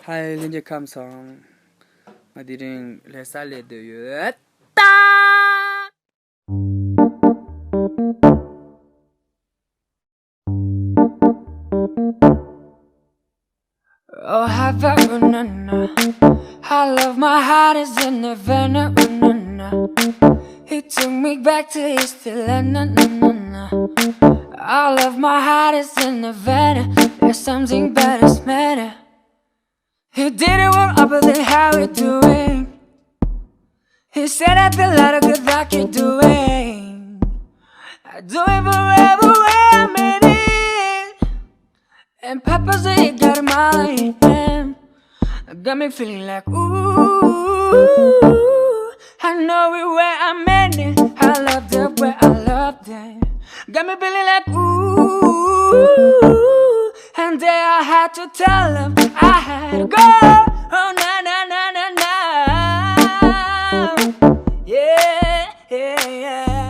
Hai lên cam song mà đi đến lễ sa lễ de yết Oh, have a na. I love my heart is in the venom. He took me back to East Atlanta. I love my heart is in the venom. There's something better, matter. He did it well up, but then how we doing? He said I feel like a good like you're doing. I do it forever where I made it. And Papa said he got a mind. Got me feeling like ooh, I know it where I made it. I loved it where I loved it. Got me feeling like ooh, and there I had to tell him I had to go. Oh na na na na na, yeah yeah yeah.